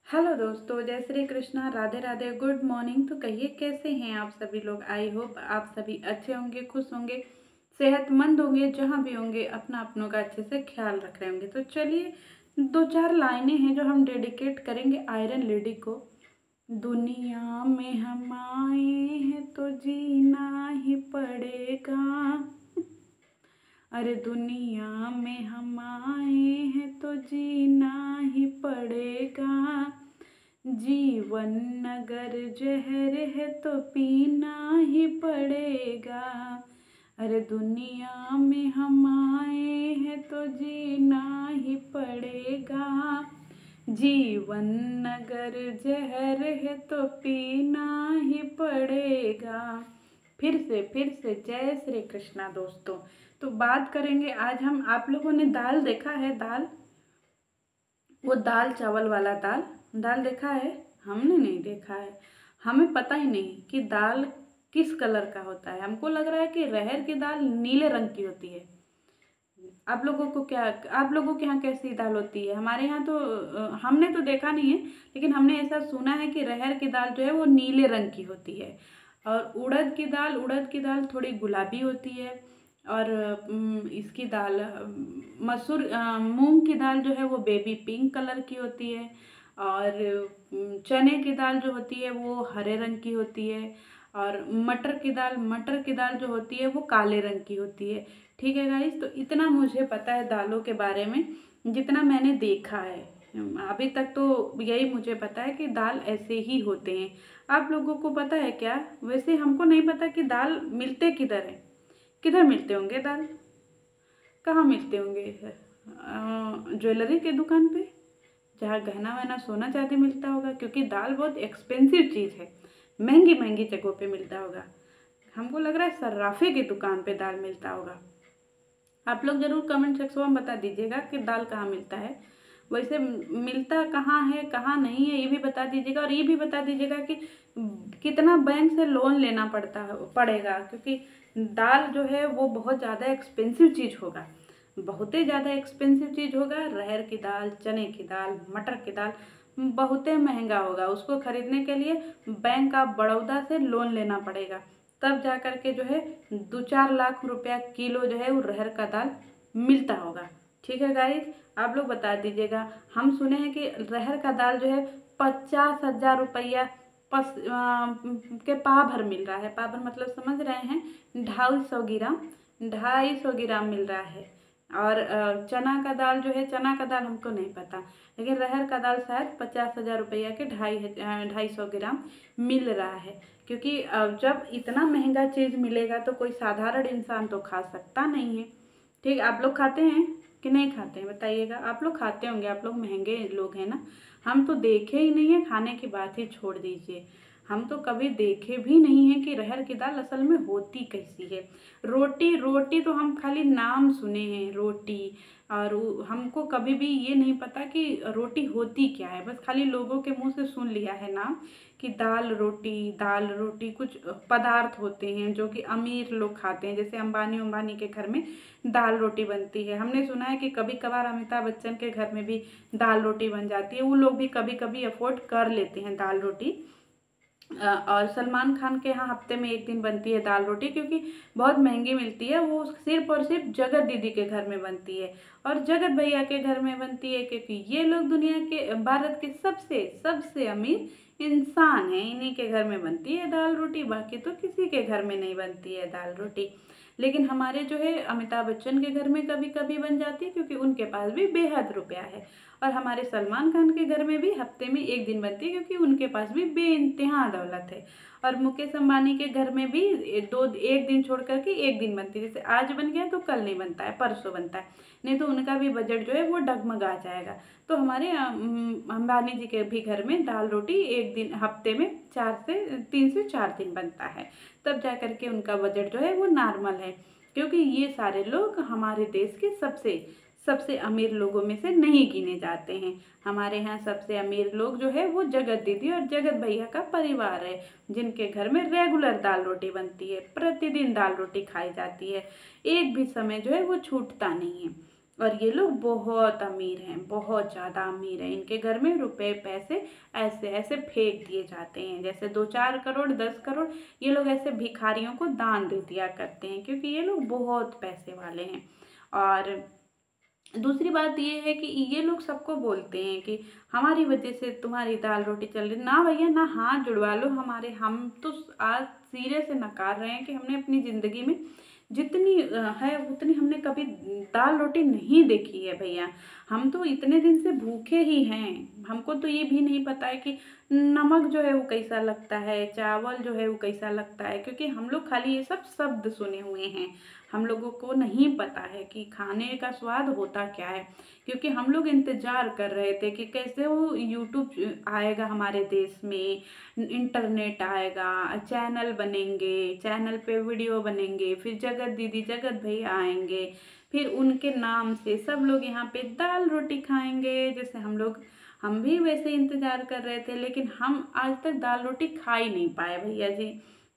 Hello दोस्तों, जय Shri Krishna, Radhe Radhe, good morning. तो कहिए कैसे हैं आप सभी लोग। आई होप आप सभी अच्छे होंगे, खुश होंगे, सेहतमंद होंगे, जहाँ भी होंगे अपना अपनों का अच्छे से ख्याल रख रहे होंगे। तो चलिए, दो चार लाइनें हैं जो हम डेडिकेट करेंगे आयरन लेडी को। दुनिया में हम आए हैं तो जीना ही पड़ेगा। अरे दुनिया में हम आए हैं तो जीना ही पड़ेगा। जीवन अगर जहर है तो पीना ही पड़ेगा। अरे दुनिया में हम आए हैं तो जीना ही पड़ेगा। जीवन अगर जहर है तो पीना ही पड़ेगा। फिर से जय श्री कृष्णा दोस्तों। तो बात करेंगे आज हम। आप लोगों ने दाल देखा है? दाल, वो दाल चावल वाला दाल दाल देखा है? हमने नहीं देखा है। हमें पता ही नहीं कि दाल किस कलर का होता है। हमको लग रहा है कि रहर की दाल नीले रंग की होती है। आप लोगों के यहाँ कैसी दाल होती है? हमारे यहाँ तो हमने तो देखा नहीं है, लेकिन हमने ऐसा सुना है कि रहर की दाल जो है वो नीले रंग की होती है। और उड़द की दाल थोड़ी गुलाबी होती है। और इसकी दाल मूंग की दाल जो है वो बेबी पिंक कलर की होती है। और चने की दाल जो होती है वो हरे रंग की होती है। और मटर की दाल जो होती है वो काले रंग की होती है। ठीक है गाइस, तो इतना मुझे पता है दालों के बारे में, जितना मैंने देखा है अभी तक। तो यही मुझे पता है कि दाल ऐसे ही होते हैं। आप लोगों को पता है क्या? वैसे हमको नहीं पता कि दाल मिलते किधर है। किधर मिलते होंगे दाल? कहाँ मिलते होंगे? ज्वेलरी के दुकान पे, जहाँ गहना वहना सोना चांदी मिलता होगा, क्योंकि दाल बहुत एक्सपेंसिव चीज़ है। महंगी महंगी जगहों पे मिलता होगा। हमको लग रहा है सर्राफे की दुकान पे दाल मिलता होगा। आप लोग जरूर कमेंट सेक्शन में बता दीजिएगा कि दाल कहाँ मिलता है। वैसे मिलता कहाँ है कहाँ नहीं है ये भी बता दीजिएगा। और ये भी बता दीजिएगा कि कितना बैंक से लोन लेना पड़ेगा, क्योंकि दाल जो है वो बहुत ज़्यादा एक्सपेंसिव चीज़ होगा। बहुत ही ज़्यादा एक्सपेंसिव चीज़ होगा। रहर की दाल, चने की दाल, मटर की दाल बहुत ही महंगा होगा। उसको खरीदने के लिए बैंक ऑफ बड़ौदा से लोन लेना पड़ेगा, तब जा कर के जो है 2-4 लाख रुपया किलो जो है वो रहर का दाल मिलता होगा। ठीक है गाइस, आप लोग बता दीजिएगा। हम सुने हैं कि रहर का दाल जो है 50,000 रुपया के पाव भर मिल रहा है। पाव भर मतलब समझ रहे हैं, 250 ग्राम मिल रहा है। और चना का दाल जो है, चना का दाल हमको नहीं पता, लेकिन रहर का दाल शायद 50,000 रुपया के 250 ग्राम मिल रहा है। क्योंकि जब इतना महंगा चीज़ मिलेगा तो कोई साधारण इंसान तो खा सकता नहीं है। ठीक, आप लोग खाते हैं कि नहीं खाते हैं बताइएगा। आप लोग खाते होंगे, आप लोग महंगे लोग हैं ना। हम तो देखे ही नहीं है, खाने की बात ही छोड़ दीजिए। हम तो कभी देखे भी नहीं है कि रहर की दाल असल में होती कैसी है। रोटी रोटी तो हम खाली नाम सुने हैं रोटी। और हमको कभी भी ये नहीं पता कि रोटी होती क्या है। बस खाली लोगों के मुंह से सुन लिया है नाम कि दाल रोटी कुछ पदार्थ होते हैं जो कि अमीर लोग खाते हैं। जैसे अंबानी के घर में दाल रोटी बनती है। हमने सुना है कि कभी कभार अमिताभ बच्चन के घर में भी दाल रोटी बन जाती है। वो लोग भी कभी कभी अफोर्ड कर लेते हैं दाल रोटी। और सलमान खान के यहाँ हफ्ते में एक दिन बनती है दाल रोटी, क्योंकि बहुत महंगी मिलती है। वो सिर्फ और सिर्फ जगत दीदी के घर में बनती है और जगत भैया के घर में बनती है, क्योंकि ये लोग दुनिया के, भारत के सबसे सबसे अमीर इंसान हैं। इन्हीं के घर में बनती है दाल रोटी, बाकी तो किसी के घर में नहीं बनती है दाल रोटी। लेकिन हमारे जो है अमिताभ बच्चन के घर में कभी कभी बन जाती है, क्योंकि उनके पास भी बेहद रुपया है। और हमारे सलमान खान के घर में भी हफ्ते में एक दिन बनती है, क्योंकि उनके पास भी बेइंतहा दौलत है। और मुकेश अंबानी के घर में भी एक दिन छोड़ करके एक दिन बनती है। जैसे आज बन गया तो कल नहीं बनता है, परसों बनता है, नहीं तो उनका भी बजट जो है वो डगमगा जाएगा। तो हमारे अंबानी जी के भी घर में दाल रोटी एक दिन हफ्ते में 3 से 4 दिन बनता है, तब जा करके उनका बजट जो है वो नॉर्मल है। क्योंकि ये सारे लोग हमारे देश के सबसे सबसे अमीर लोगों में से नहीं गिने जाते हैं। हमारे यहाँ सबसे अमीर लोग जो है वो जगत दीदी और जगत भैया का परिवार है, जिनके घर में रेगुलर दाल रोटी बनती है, प्रतिदिन दाल रोटी खाई जाती है, एक भी समय जो है वो छूटता नहीं है। और ये लोग बहुत अमीर हैं, बहुत ज़्यादा अमीर हैं। इनके घर में रुपए पैसे ऐसे ऐसे फेंक दिए जाते हैं, जैसे 2-4 करोड़ 10 करोड़ ये लोग ऐसे भिखारियों को दान दे दिया करते हैं, क्योंकि ये लोग बहुत पैसे वाले हैं। और दूसरी बात ये है कि ये लोग सबको बोलते हैं कि हमारी वजह से तुम्हारी दाल रोटी चल रही। ना भैया, ना हाथ जुड़वा लो हमारे। हम तो आज सिरे से नकार रहे हैं कि हमने अपनी ज़िंदगी में जितनी है उतनी हमने कभी दाल रोटी नहीं देखी है भैया। हम तो इतने दिन से भूखे ही हैं, हमको तो ये भी नहीं पता है कि नमक जो है वो कैसा लगता है, चावल जो है वो कैसा लगता है, क्योंकि हम लोग खाली ये सब शब्द सुने हुए हैं। हम लोगों को नहीं पता है कि खाने का स्वाद होता क्या है, क्योंकि हम लोग इंतज़ार कर रहे थे कि कैसे वो यूट्यूब आएगा हमारे देश में, इंटरनेट आएगा, चैनल बनेंगे, चैनल पे वीडियो बनेंगे, फिर जगत दीदी जगत भैया आएंगे, फिर उनके नाम से सब लोग यहाँ पे दाल रोटी खाएंगे। जैसे हम भी वैसे इंतज़ार कर रहे थे, लेकिन हम आज तक दाल रोटी खा ही नहीं पाए भैया जी,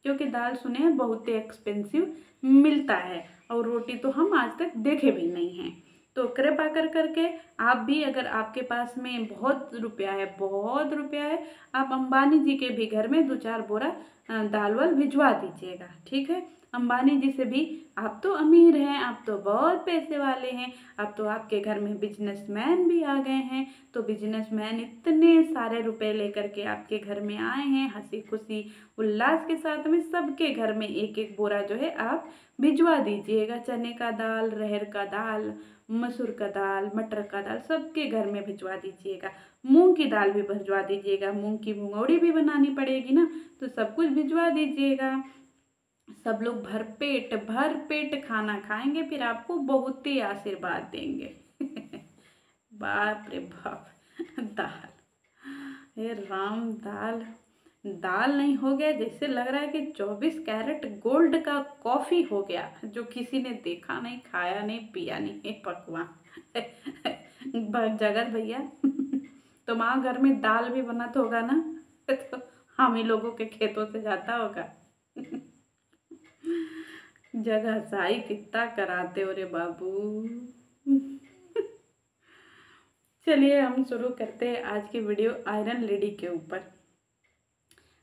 क्योंकि दाल सुने हैं बहुत ही एक्सपेंसिव मिलता है, और रोटी तो हम आज तक देखे भी नहीं हैं। तो कृपा कर करके आप भी, अगर आपके पास में बहुत रुपया है, बहुत रुपया है, आप अंबानी जी के भी घर में 2-4 बोरा दाल वाल भिजवा दीजिएगा, ठीक है। अंबानी जी से भी, आप तो अमीर हैं, आप तो बहुत पैसे वाले हैं, अब तो आपके घर में बिजनेसमैन भी आ गए हैं, तो बिजनेसमैन इतने सारे रुपए लेकर के आपके घर में आए हैं, हंसी खुशी उल्लास के साथ में सबके घर में एक एक बोरा जो है आप भिजवा दीजिएगा। चने का दाल, रहर का दाल, मसूर का दाल, मटर का दाल सबके घर में भिजवा दीजिएगा। मूंग की दाल भी भिजवा दीजिएगा, मूंग की मुंगौड़ी भी बनानी पड़ेगी ना, तो सब कुछ भिजवा दीजिएगा। सब लोग भर पेट खाना खाएंगे, फिर आपको बहुत ही आशीर्वाद देंगे। बाप रे बाप, दाल, हे राम, दाल दाल नहीं हो गया, जैसे लग रहा है कि 24 कैरेट गोल्ड का कॉफी हो गया, जो किसी ने देखा नहीं, खाया नहीं, पिया नहीं, पकवान। जगत भैया, तुम्हारे घर में दाल भी बनत होगा ना, तो हम ही लोगों के खेतों से जाता होगा। जगह साई कितना कराते हो रे बाबू। चलिए हम शुरू करते हैं आज की वीडियो आयरन लेडी के ऊपर।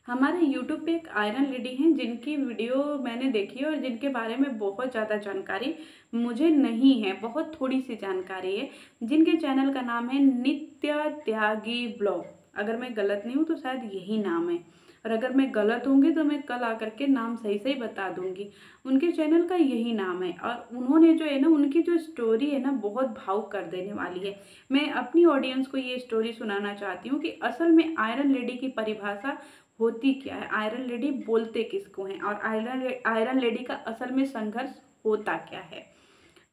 हमारे YouTube पे एक आयरन लेडी हैं जिनकी वीडियो मैंने देखी है, और जिनके बारे में बहुत ज़्यादा जानकारी मुझे नहीं है, बहुत थोड़ी सी जानकारी है। जिनके चैनल का नाम है नित्या त्यागी ब्लॉग। अगर मैं गलत नहीं हूँ तो शायद यही नाम है, और अगर मैं गलत होंगी तो मैं कल आकर के नाम सही सही बता दूंगी। उनके चैनल का यही नाम है, और उन्होंने जो है ना, उनकी जो स्टोरी है ना, बहुत भावुक कर देने वाली है। मैं अपनी ऑडियंस को ये स्टोरी सुनाना चाहती हूँ कि असल में आयरन लेडी की परिभाषा होती क्या है, आयरन लेडी बोलते किसको हैं, और आयरन लेडी का असल में संघर्ष होता क्या है।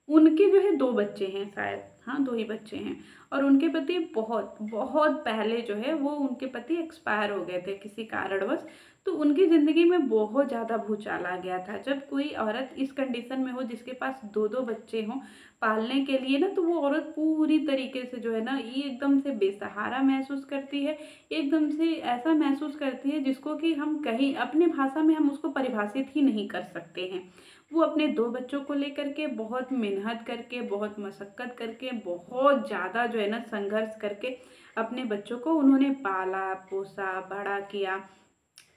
उनके जो है 2 बच्चे हैं शायद, हाँ 2 ही बच्चे हैं, और उनके पति बहुत बहुत पहले जो है वो उनके पति एक्सपायर हो गए थे किसी कारणवश। तो उनकी ज़िंदगी में बहुत ज़्यादा भूचाल आ गया था। जब कोई औरत इस कंडीशन में हो, जिसके पास 2-2 बच्चे हों पालने के लिए ना, तो वो औरत पूरी तरीके से जो है ना, ये एकदम से बेसहारा महसूस करती है, एकदम से ऐसा महसूस करती है जिसको कि हम कहीं अपनी भाषा में हम उसको परिभाषित ही नहीं कर सकते हैं। वो अपने 2 बच्चों को लेकर के बहुत मेहनत करके, बहुत मशक्क़त करके, बहुत ज़्यादा जो है ना संघर्ष करके अपने बच्चों को उन्होंने पाला पोसा बड़ा किया।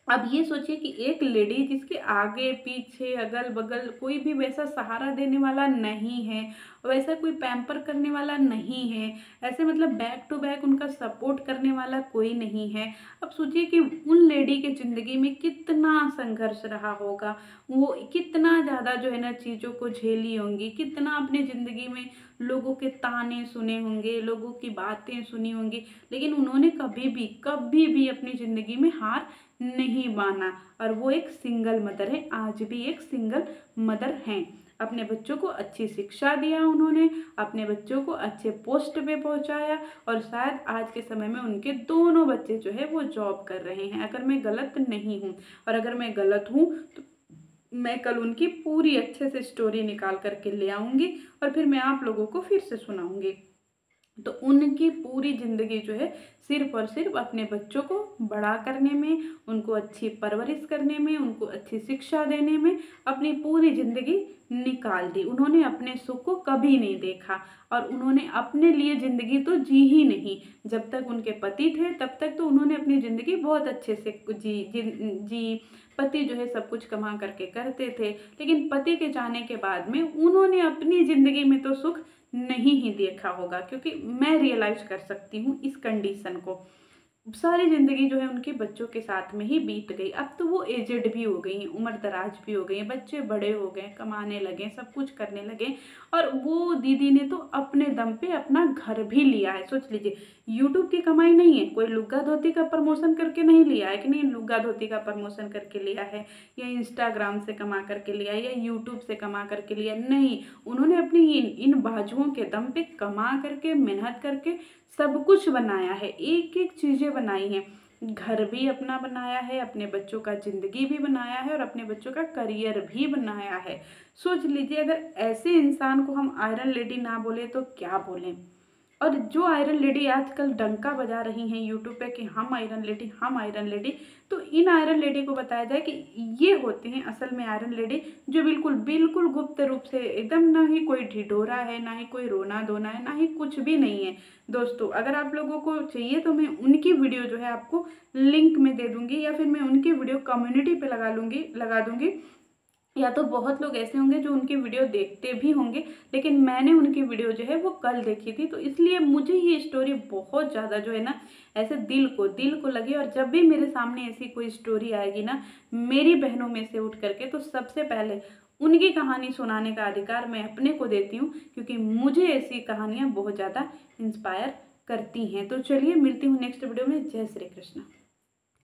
अब ये सोचिए कि एक लेडी जिसके आगे पीछे अगल बगल कोई भी वैसा सहारा देने वाला नहीं है, वैसा कोई पैम्पर करने वाला नहीं है, ऐसे मतलब बैक टू बैक उनका सपोर्ट करने वाला कोई नहीं है। अब सोचिए कि उन लेडी के ज़िंदगी में कितना संघर्ष रहा होगा, वो कितना ज़्यादा जो है ना चीज़ों को झेली होंगी, कितना अपनी ज़िंदगी में लोगों के ताने सुने होंगे, लोगों की बातें सुनी होंगी, लेकिन उन्होंने कभी भी अपनी ज़िंदगी में हार नहीं माना। और वो एक सिंगल मदर है, आज भी एक सिंगल मदर हैं। अपने बच्चों को अच्छी शिक्षा दिया उन्होंने, अपने बच्चों को अच्छे पोस्ट पे पहुंचाया, और शायद आज के समय में उनके दोनों बच्चे जो है वो जॉब कर रहे हैं, अगर मैं गलत नहीं हूँ। और अगर मैं गलत हूँ तो मैं कल उनकी पूरी अच्छे से स्टोरी निकाल करके ले आऊँगी, और फिर मैं आप लोगों को फिर से सुनाऊँगी। तो उनकी पूरी ज़िंदगी जो है सिर्फ और सिर्फ अपने बच्चों को बड़ा करने में, उनको अच्छी परवरिश करने में, उनको अच्छी शिक्षा देने में अपनी पूरी ज़िंदगी निकाल दी। उन्होंने अपने सुख को कभी नहीं देखा और उन्होंने अपने लिए ज़िंदगी तो जी ही नहीं। जब तक उनके पति थे तब तक तो उन्होंने अपनी ज़िंदगी बहुत अच्छे से जी। पति जो है सब कुछ कमा करके करते थे, लेकिन पति के जाने के बाद में उन्होंने अपनी ज़िंदगी में तो सुख नहीं ही देखा होगा, क्योंकि मैं रियलाइज कर सकती हूँ इस कंडीशन को। सारी ज़िंदगी जो है उनके बच्चों के साथ में ही बीत गई। अब तो वो एजेड भी हो गई हैं, उम्र दराज भी हो गई हैं, बच्चे बड़े हो गए, कमाने लगे, सब कुछ करने लगे और वो दीदी ने तो अपने दम पे अपना घर भी लिया है। सोच लीजिए, यूट्यूब की कमाई नहीं है, कोई लुग्गा धोती का प्रमोशन करके नहीं लिया है कि नहीं लुग्गा धोती का प्रमोशन करके लिया है, या इंस्टाग्राम से कमा करके लिया है, या यूट्यूब से कमा करके लिया, नहीं। उन्होंने अपनी इन बाजुओं के दम पे कमा करके, मेहनत करके सब कुछ बनाया है, एक एक चीज़ें बनाई हैं। घर भी अपना बनाया है, अपने बच्चों का ज़िंदगी भी बनाया है और अपने बच्चों का करियर भी बनाया है। सोच लीजिए, अगर ऐसे इंसान को हम आयरन लेडी ना बोले तो क्या बोलें। और जो आयरन लेडी आजकल डंका बजा रही हैं यूट्यूब पे कि हम आयरन लेडी, हम आयरन लेडी, तो इन आयरन लेडी को बताया जाए कि ये होते हैं असल में आयरन लेडी, जो बिल्कुल बिल्कुल गुप्त रूप से एकदम, ना ही कोई ढिढोरा है, ना ही कोई रोना धोना है, ना ही कुछ भी नहीं है। दोस्तों, अगर आप लोगों को चाहिए तो मैं उनकी वीडियो जो है आपको लिंक में दे दूँगी, या फिर मैं उनकी वीडियो कम्युनिटी पे लगा दूँगी। या तो बहुत लोग ऐसे होंगे जो उनकी वीडियो देखते भी होंगे, लेकिन मैंने उनकी वीडियो जो है वो कल देखी थी, तो इसलिए मुझे ये स्टोरी बहुत ज़्यादा जो है ना ऐसे दिल को लगी। और जब भी मेरे सामने ऐसी कोई स्टोरी आएगी ना मेरी बहनों में से उठ करके, तो सबसे पहले उनकी कहानी सुनाने का अधिकार मैं अपने को देती हूँ, क्योंकि मुझे ऐसी कहानियाँ बहुत ज़्यादा इंस्पायर करती हैं। तो चलिए, मिलती हूँ नेक्स्ट वीडियो में। जय श्री कृष्ण।